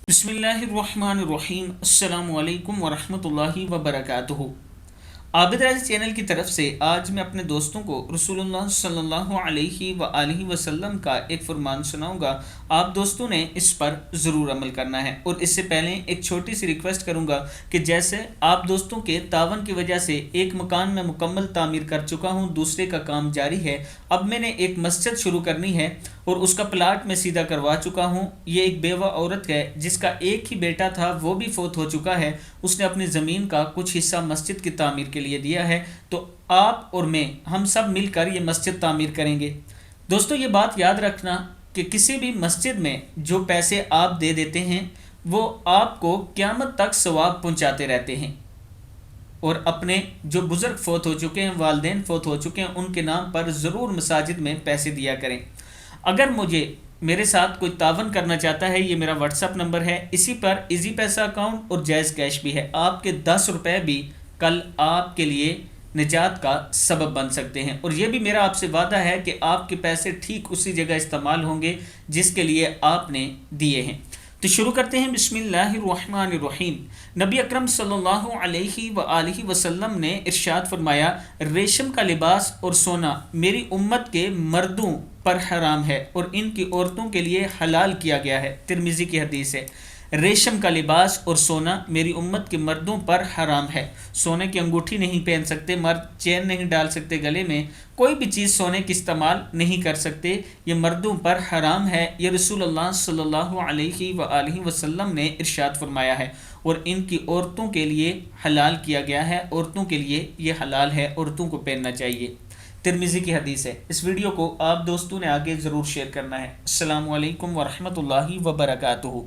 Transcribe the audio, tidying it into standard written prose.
بسم اللہ الرحمن الرحیم، السلام علیکم ورحمۃ اللہ وبرکاتہ۔ عابد راضی چینل کی طرف سے آج میں اپنے دوستوں کو رسول اللہ صلی اللہ علیہ وآلہ وسلم کا ایک فرمان سناؤں گا۔ آپ دوستوں نے اس پر ضرور عمل کرنا ہے، اور اس سے پہلے ایک چھوٹی سی ریکویسٹ کروں گا کہ جیسے آپ دوستوں کے تعاون کی وجہ سے ایک مکان میں مکمل تعمیر کر چکا ہوں، دوسرے کا کام جاری ہے، اب میں نے ایک مسجد شروع کرنی ہے اور اس کا پلاٹ میں سیدھا کروا چکا ہوں۔ یہ ایک بیوہ عورت ہے جس کا ایک ہی بیٹا تھا، وہ بھی فوت ہو چکا ہے، اس نے اپنی زمین کا کچھ حصہ مسجد کی تعمیر کے لیے دیا ہے، تو آپ اور میں ہم سب مل کر یہ مسجد تعمیر کریں گے۔ دوستو یہ بات یاد رکھنا کہ کسی بھی مسجد میں جو پیسے آپ دے دیتے ہیں وہ آپ کو قیامت تک ثواب پہنچاتے رہتے ہیں، اور اپنے جو بزرگ فوت ہو چکے ہیں، والدین فوت ہو چکے ہیں، ان کے نام پر ضرور مساجد میں پیسے دیا کریں۔ اگر میرے ساتھ کوئی تعاون کرنا چاہتا ہے، یہ میرا واٹس ایپ نمبر ہے، اسی پر ایزی پیسہ اکاؤنٹ اور جائز کیش بھی ہے۔ آپ کے 10 روپے بھی کل آپ کے لیے نجات کا سبب بن سکتے ہیں، اور یہ بھی میرا آپ سے وعدہ ہے کہ آپ کے پیسے ٹھیک اسی جگہ استعمال ہوں گے جس کے لیے آپ نے دیے ہیں۔ تو شروع کرتے ہیں۔ بسم اللہ الرحمن الرحیم۔ نبی اکرم صلی اللہ علیہ وآلہ وسلم نے ارشاد فرمایا، ریشم کا لباس اور سونا میری امت کے مردوں پر حرام ہے اور ان کی عورتوں کے لیے حلال کیا گیا ہے۔ ترمذی کی حدیث ہے۔ ریشم کا لباس اور سونا میری امت کے مردوں پر حرام ہے۔ سونے کی انگوٹھی نہیں پہن سکتے مرد، چین نہیں ڈال سکتے گلے میں، کوئی بھی چیز سونے کی استعمال نہیں کر سکتے، یہ مردوں پر حرام ہے۔ یہ رسول اللہ صلی اللہ علیہ وآلہ وسلم نے ارشاد فرمایا ہے، اور ان کی عورتوں کے لیے حلال کیا گیا ہے، عورتوں کے لیے یہ حلال ہے، عورتوں کو پہننا چاہیے۔ ترمذی کی حدیث ہے۔ اس ویڈیو کو آپ دوستوں نے آگے ضرور شیئر کرنا ہے۔ السلام علیکم ورحمۃ اللہ وبرکاتہ۔